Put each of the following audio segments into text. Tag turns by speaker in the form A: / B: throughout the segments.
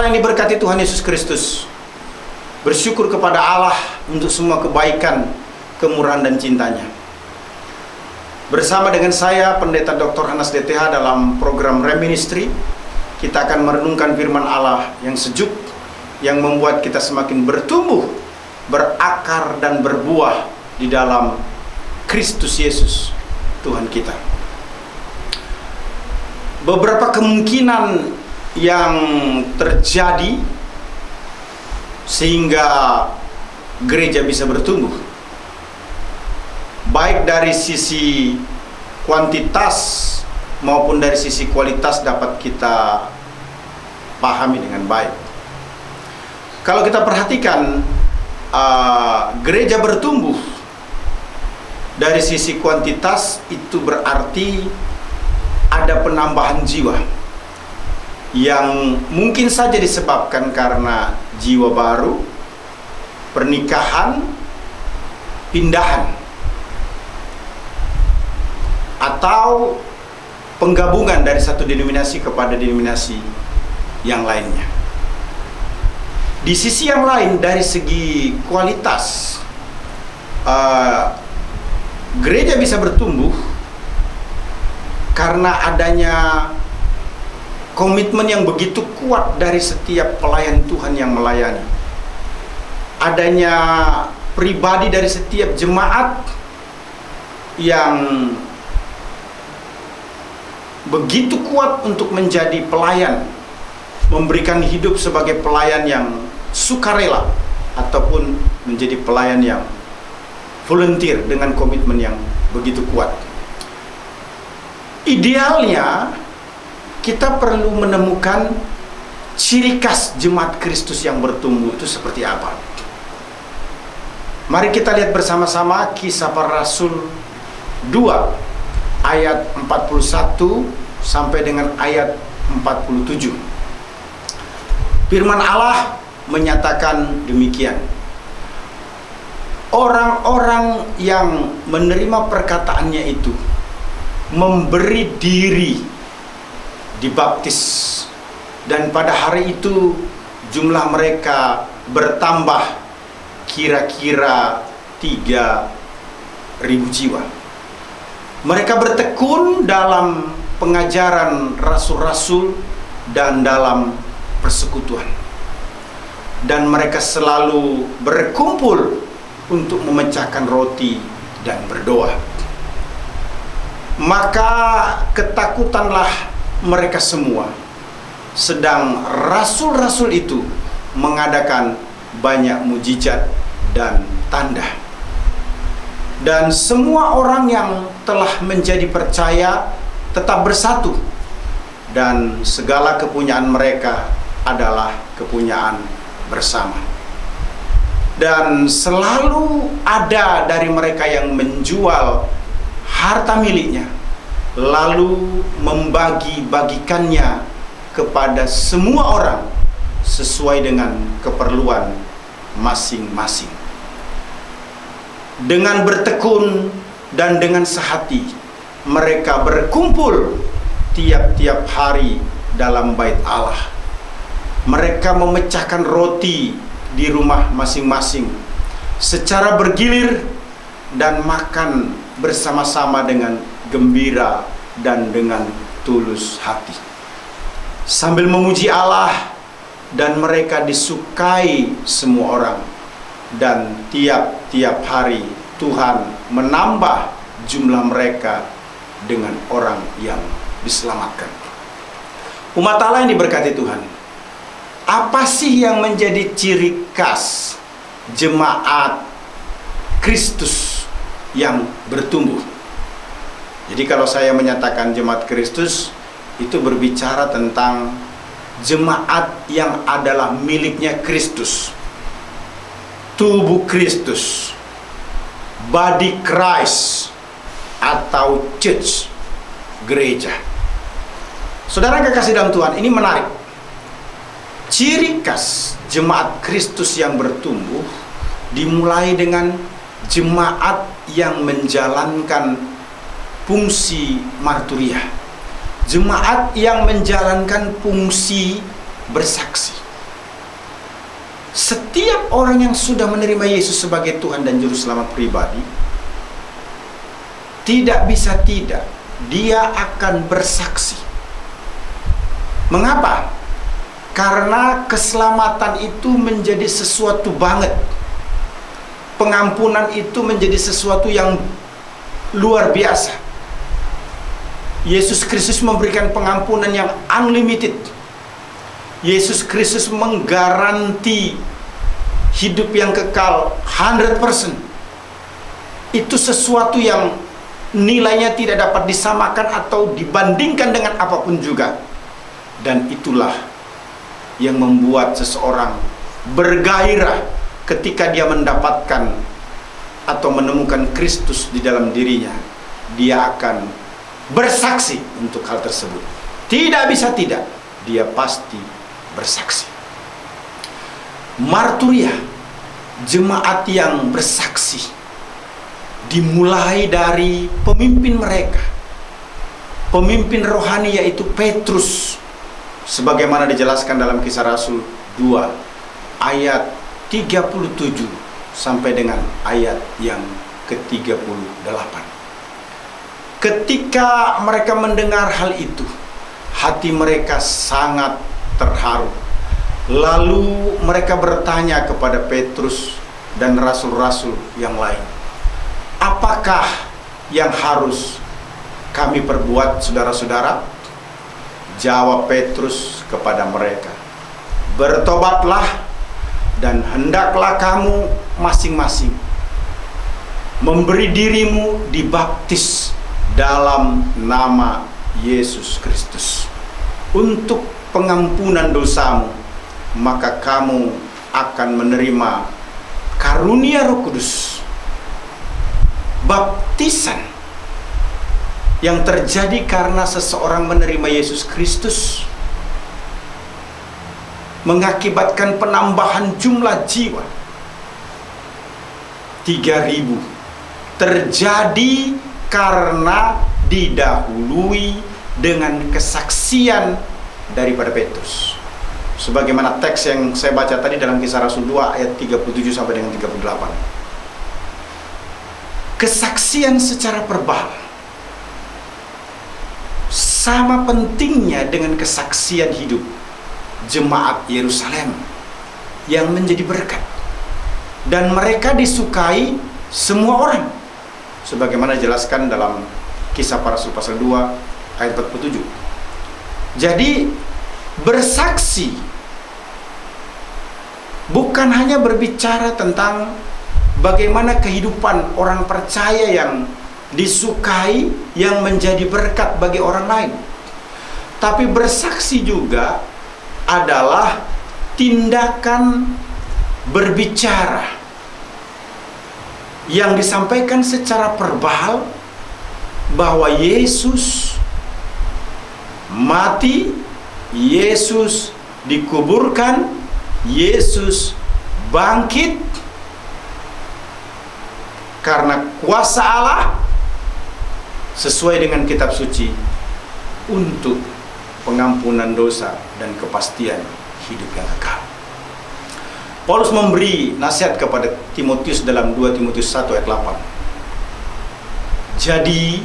A: Allah yang diberkati Tuhan Yesus Kristus, bersyukur kepada Allah untuk semua kebaikan, kemurahan dan cintanya. Bersama dengan saya, Pendeta Dr. Hanas DTH, dalam program Reministry, kita akan merenungkan firman Allah yang sejuk, yang membuat kita semakin bertumbuh, berakar dan berbuah di dalam Kristus Yesus, Tuhan kita. Beberapa kemungkinan yang terjadi sehingga gereja bisa bertumbuh, baik dari sisi kuantitas maupun dari sisi kualitas, dapat kita pahami dengan baik. Kalau kita perhatikan, gereja bertumbuh dari sisi kuantitas, itu berarti ada penambahan jiwa yang mungkin saja disebabkan karena jiwa baru, pernikahan, pindahan, atau penggabungan dari satu denominasi kepada denominasi yang lainnya. Di sisi yang lain, dari segi kualitas, gereja bisa bertumbuh karena adanya komitmen yang begitu kuat dari setiap pelayan Tuhan yang melayani. Adanya pribadi dari setiap jemaat yang begitu kuat untuk menjadi pelayan, memberikan hidup sebagai pelayan yang sukarela, ataupun menjadi pelayan yang volunteer dengan komitmen yang begitu kuat. Idealnya, kita perlu menemukan ciri khas jemaat Kristus yang bertumbuh itu seperti apa. Mari kita lihat bersama-sama Kisah Para Rasul 2 ayat 41 sampai dengan ayat 47. Firman Allah menyatakan demikian. Orang-orang yang menerima perkataannya itu memberi diri dibaptis, dan pada hari itu jumlah mereka bertambah kira-kira 3.000 jiwa. Mereka bertekun dalam pengajaran rasul-rasul dan dalam persekutuan, dan mereka selalu berkumpul untuk memecahkan roti dan berdoa. Maka ketakutanlah mereka semua, sedang rasul-rasul itu mengadakan banyak mujizat dan tanda. Dan semua orang yang telah menjadi percaya tetap bersatu, dan segala kepunyaan mereka adalah kepunyaan bersama. Dan selalu ada dari mereka yang menjual harta miliknya, lalu membagi-bagikannya kepada semua orang sesuai dengan keperluan masing-masing. Dengan bertekun dan dengan sehati, mereka berkumpul tiap-tiap hari dalam bait Allah. Mereka memecahkan roti di rumah masing-masing secara bergilir dan makan bersama-sama dengan gembira dan dengan tulus hati, sambil memuji Allah, dan mereka disukai semua orang. Dan tiap-tiap hari Tuhan menambah jumlah mereka dengan orang yang diselamatkan. Umat Allah yang diberkati Tuhan, apa sih yang menjadi ciri khas jemaat Kristus yang bertumbuh? Jadi kalau saya menyatakan jemaat Kristus, itu berbicara tentang jemaat yang adalah miliknya Kristus, tubuh Kristus, body Christ, atau church, gereja. Saudara kekasih dalam Tuhan, ini menarik. Ciri khas jemaat Kristus yang bertumbuh dimulai dengan jemaat yang menjalankan fungsi marturia, jemaat yang menjalankan fungsi bersaksi. Setiap orang yang sudah menerima Yesus sebagai Tuhan dan Juru Selamat pribadi, tidak bisa tidak, dia akan bersaksi. Mengapa? Karena keselamatan itu menjadi sesuatu banget. Pengampunan itu menjadi sesuatu yang luar biasa. Yesus Kristus memberikan pengampunan yang unlimited. Yesus Kristus menggaranti hidup yang kekal 100%. Itu sesuatu yang nilainya tidak dapat disamakan atau dibandingkan dengan apapun juga. Dan itulah yang membuat seseorang bergairah ketika dia mendapatkan atau menemukan Kristus di dalam dirinya. Dia akan bersaksi untuk hal tersebut. Tidak bisa tidak, dia pasti bersaksi. Marturia, jemaat yang bersaksi, dimulai dari pemimpin mereka, pemimpin rohani, yaitu Petrus, sebagaimana dijelaskan dalam Kisah Rasul 2 ayat 37 sampai dengan ayat yang ke-38. Ketika mereka mendengar hal itu, hati mereka sangat terharu. Lalu mereka bertanya kepada Petrus dan rasul-rasul yang lain, apakah yang harus kami perbuat, saudara-saudara? Jawab Petrus kepada mereka, bertobatlah dan hendaklah kamu masing-masing memberi dirimu dibaptis dalam nama Yesus Kristus untuk pengampunan dosamu, maka kamu akan menerima karunia Roh Kudus. Baptisan yang terjadi karena seseorang menerima Yesus Kristus mengakibatkan penambahan jumlah jiwa 3.000, terjadi karena didahului dengan kesaksian daripada Petrus. Sebagaimana teks yang saya baca tadi dalam Kisah Rasul 2 ayat 37 sampai dengan 38. Kesaksian secara verbal sama pentingnya dengan kesaksian hidup jemaat Yerusalem yang menjadi berkat, dan mereka disukai semua orang, sebagaimana dijelaskan dalam Kisah Para Rasul pasal 2 ayat 47. Jadi bersaksi bukan hanya berbicara tentang bagaimana kehidupan orang percaya yang disukai, yang menjadi berkat bagi orang lain, tapi bersaksi juga adalah tindakan berbicara yang disampaikan secara verbal bahwa Yesus mati, Yesus dikuburkan, Yesus bangkit karena kuasa Allah sesuai dengan kitab suci untuk pengampunan dosa dan kepastian hidup yang kekal. Paulus memberi nasihat kepada Timotius dalam 2 Timotius 1 ayat 8. Jadi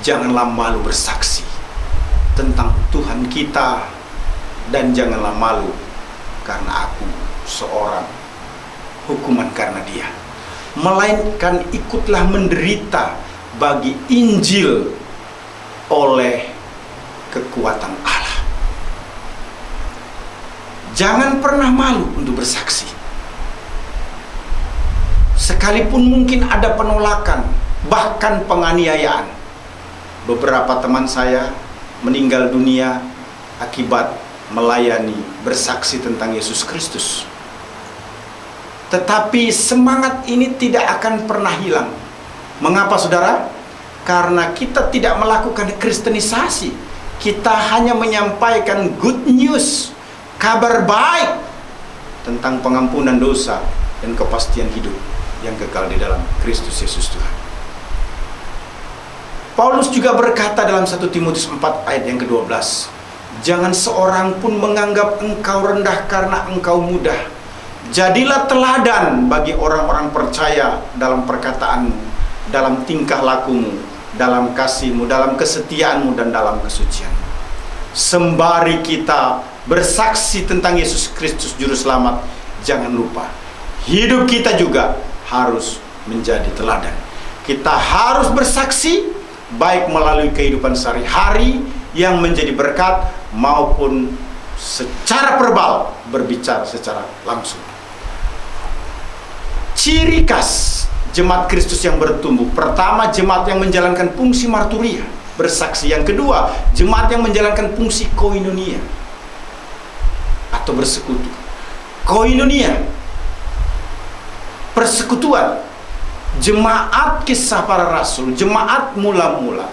A: janganlah malu bersaksi tentang Tuhan kita, dan janganlah malu karena aku seorang hukuman karena dia, melainkan ikutlah menderita bagi Injil oleh kekuatan Allah. Jangan pernah malu untuk bersaksi, sekalipun mungkin ada penolakan, bahkan penganiayaan. Beberapa teman saya meninggal dunia akibat melayani bersaksi tentang Yesus Kristus. Tetapi semangat ini tidak akan pernah hilang. Mengapa, saudara? Karena kita tidak melakukan kristenisasi. Kita hanya menyampaikan good news, kabar baik tentang pengampunan dosa dan kepastian hidup yang kekal di dalam Kristus Yesus Tuhan. Paulus juga berkata dalam 1 Timotius 4 ayat yang ke-12, jangan seorang pun menganggap engkau rendah karena engkau mudah, Jadilah teladan bagi orang-orang percaya dalam perkataanmu, dalam tingkah lakumu, dalam kasihmu, dalam kesetiaanmu, dan dalam kesucianmu. Sembari kita bersaksi tentang Yesus Kristus Juru Selamat, jangan lupa, hidup kita juga harus menjadi teladan. Kita harus bersaksi, baik melalui kehidupan sehari-hari yang menjadi berkat, maupun secara verbal, berbicara secara langsung. Ciri khas jemaat Kristus yang bertumbuh: pertama, jemaat yang menjalankan fungsi marturia, bersaksi. Yang kedua, jemaat yang menjalankan fungsi koinonia atau bersekutu. Koinonia, persekutuan. Jemaat Kisah Para Rasul, jemaat mula-mula,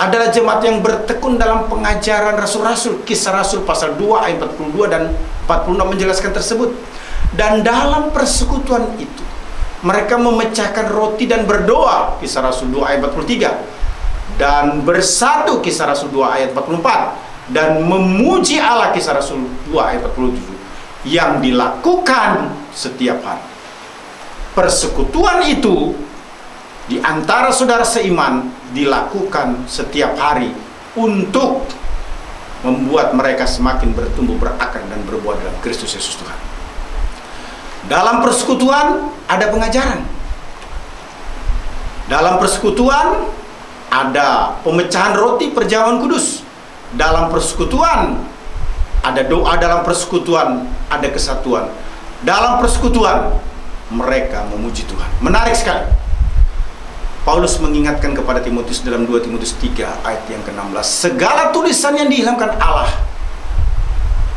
A: adalah jemaat yang bertekun dalam pengajaran rasul-rasul. Kisah Rasul pasal 2 ayat 42 dan 46 menjelaskan tersebut. Dan dalam persekutuan itu, mereka memecahkan roti dan berdoa. Kisah Rasul 2 ayat 43. Dan bersatu. Kisah Rasul 2 ayat 44. Dan memuji Allah. Kisah Rasul 2 ayat 47. Yang dilakukan setiap hari. Persekutuan itu di antara saudara seiman dilakukan setiap hari untuk membuat mereka semakin bertumbuh, berakar, dan berbuah dalam Kristus Yesus Tuhan. Dalam persekutuan ada pengajaran. Dalam persekutuan ada pemecahan roti, perjamuan kudus. Dalam persekutuan ada doa. Dalam persekutuan ada kesatuan. Dalam persekutuan mereka memuji Tuhan. Menarik sekali. Paulus mengingatkan kepada Timotius dalam 2 Timotius 3 ayat yang ke-16. Segala tulisan yang diilhamkan Allah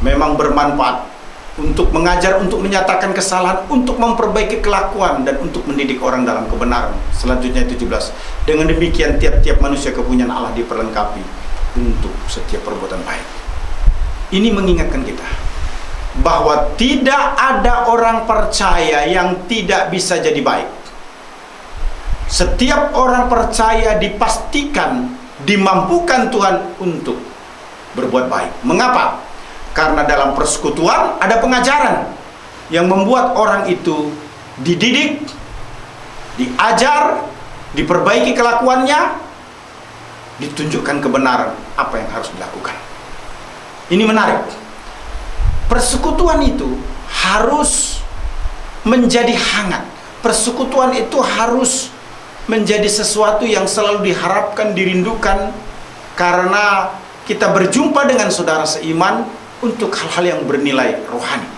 A: memang bermanfaat untuk mengajar, untuk menyatakan kesalahan, untuk memperbaiki kelakuan, dan untuk mendidik orang dalam kebenaran. Selanjutnya 17. Dengan demikian tiap-tiap manusia kepunyaan Allah diperlengkapi untuk setiap perbuatan baik. Ini mengingatkan kita bahwa tidak ada orang percaya yang tidak bisa jadi baik. Setiap orang percaya dipastikan dimampukan Tuhan untuk berbuat baik. Mengapa? Karena dalam persekutuan ada pengajaran yang membuat orang itu dididik, diajar, diperbaiki kelakuannya, ditunjukkan kebenaran apa yang harus dilakukan. Ini menarik. Persekutuan itu harus menjadi hangat. Persekutuan itu harus menjadi sesuatu yang selalu diharapkan, dirindukan, karena kita berjumpa dengan saudara seiman untuk hal-hal yang bernilai rohani.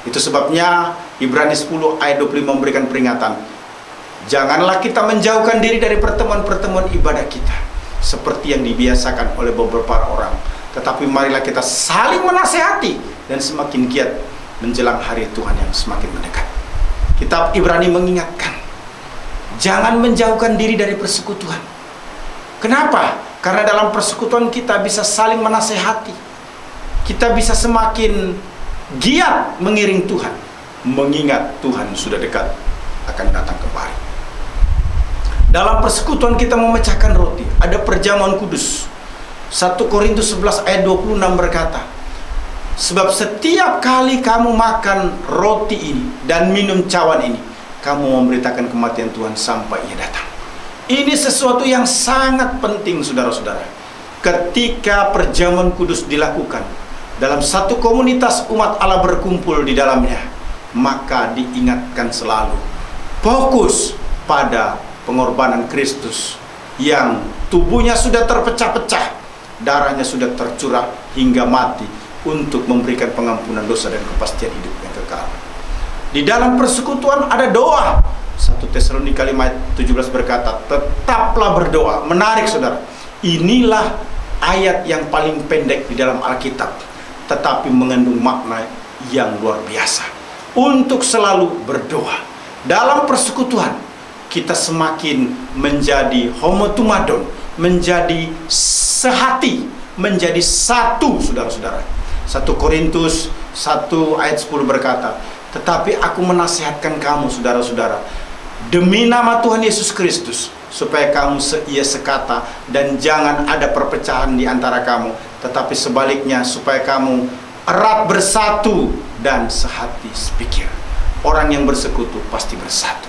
A: Itu sebabnya Ibrani 10 ayat 25 memberikan peringatan. Janganlah kita menjauhkan diri dari pertemuan-pertemuan ibadah kita seperti yang dibiasakan oleh beberapa orang, tetapi marilah kita saling menasehati dan semakin giat menjelang hari Tuhan yang semakin mendekat. Kitab Ibrani mengingatkan, jangan menjauhkan diri dari persekutuan. Kenapa? Karena dalam persekutuan kita bisa saling menasehati. Kita bisa semakin giat mengiring Tuhan, mengingat Tuhan sudah dekat akan datang kembali. Dalam persekutuan kita memecahkan roti, ada perjamuan kudus. 1 Korintus 11 ayat 26 berkata, sebab setiap kali kamu makan roti ini dan minum cawan ini, kamu memberitakan kematian Tuhan sampai Ia datang. Ini sesuatu yang sangat penting, saudara-saudara. Ketika perjamuan kudus dilakukan dalam satu komunitas umat Allah berkumpul di dalamnya, maka diingatkan selalu fokus pada pengorbanan Kristus yang tubuhnya sudah terpecah-pecah, darahnya sudah tercurah hingga mati untuk memberikan pengampunan dosa dan kepastian hidup yang kekal. Di dalam persekutuan ada doa. 1 Tesalonika 5 ayat 17 berkata, tetaplah berdoa. Menarik, saudara. Inilah ayat yang paling pendek di dalam Alkitab, tetapi mengandung makna yang luar biasa. Untuk selalu berdoa. Dalam persekutuan kita semakin menjadi homotumadon, menjadi sehati, menjadi satu, saudara-saudara. 1 Korintus 1 ayat 10 berkata, tetapi aku menasihatkan kamu, saudara-saudara, demi nama Tuhan Yesus Kristus, supaya kamu seia sekata dan jangan ada perpecahan di antara kamu, tetapi sebaliknya supaya kamu erat bersatu dan sehati sepikir. Orang yang bersekutu pasti bersatu.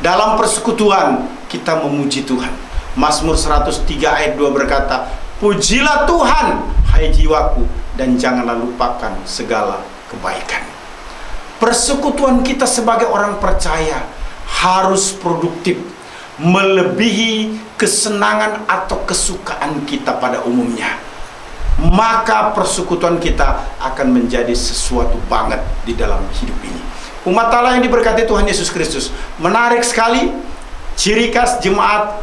A: Dalam persekutuan kita memuji Tuhan. Mazmur 103 ayat 2 berkata, pujilah Tuhan, hai jiwaku, dan janganlah lupakan segala kebaikan. Persekutuan kita sebagai orang percaya harus produktif, melebihi kesenangan atau kesukaan kita pada umumnya. Maka persekutuan kita akan menjadi sesuatu banget di dalam hidup ini. Umat Allah yang diberkati Tuhan Yesus Kristus, menarik sekali ciri khas jemaat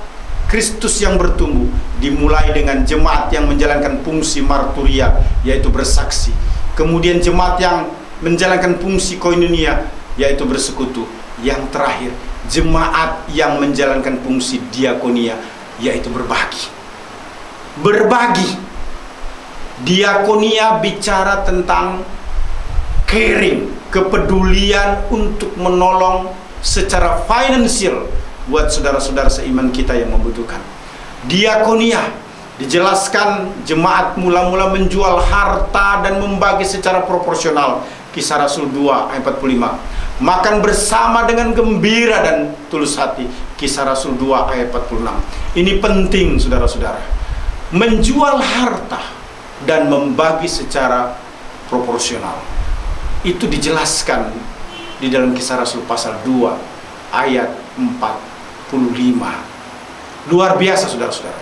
A: Kristus yang bertumbuh, dimulai dengan jemaat yang menjalankan fungsi marturia, yaitu bersaksi. Kemudian jemaat yang menjalankan fungsi koinonia, yaitu bersekutu. Yang terakhir, jemaat yang menjalankan fungsi diakonia, yaitu berbagi. Berbagi. Diakonia bicara tentang caring, kepedulian untuk menolong secara finansial buat saudara-saudara seiman kita yang membutuhkan. Diakonia dijelaskan jemaat mula-mula menjual harta dan membagi secara proporsional. Kisah Rasul 2 ayat 45. Makan bersama dengan gembira dan tulus hati. Kisah Rasul 2 ayat 46. Ini penting saudara-saudara. Menjual harta dan membagi secara proporsional. Itu dijelaskan di dalam Kisah Rasul pasal 2 ayat 45. Luar biasa saudara-saudara.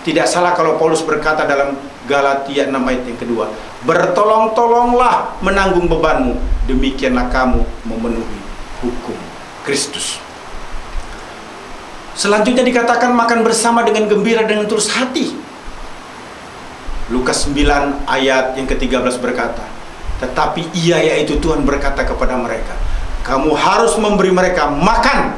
A: Tidak salah kalau Paulus berkata dalam Galatia 6 ayat yang kedua, bertolong-tolonglah menanggung bebanmu, demikianlah kamu memenuhi hukum Kristus. Selanjutnya dikatakan makan bersama dengan gembira dengan tulus hati. Lukas 9 ayat yang ke-13 berkata, tetapi ia, yaitu Tuhan, berkata kepada mereka, kamu harus memberi mereka makan.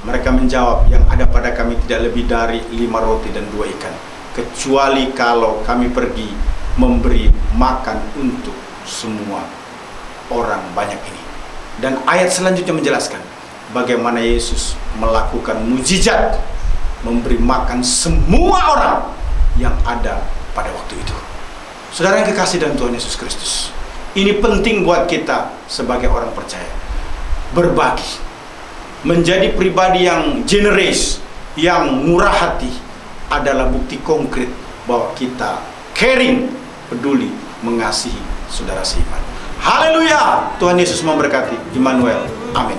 A: Mereka menjawab, yang ada pada kami tidak lebih dari 5 roti dan 2 ikan, kecuali kalau kami pergi memberi makan untuk semua orang banyak ini. Dan ayat selanjutnya menjelaskan bagaimana Yesus melakukan mujizat, memberi makan semua orang yang ada pada waktu itu. Saudara yang kekasih dalam Tuhan Yesus Kristus, ini penting buat kita sebagai orang percaya. Berbagi, menjadi pribadi yang generous, yang murah hati, adalah bukti konkret bahwa kita caring, peduli, mengasihi saudara seiman. Haleluya! Tuhan Yesus memberkati. Immanuel. Amin.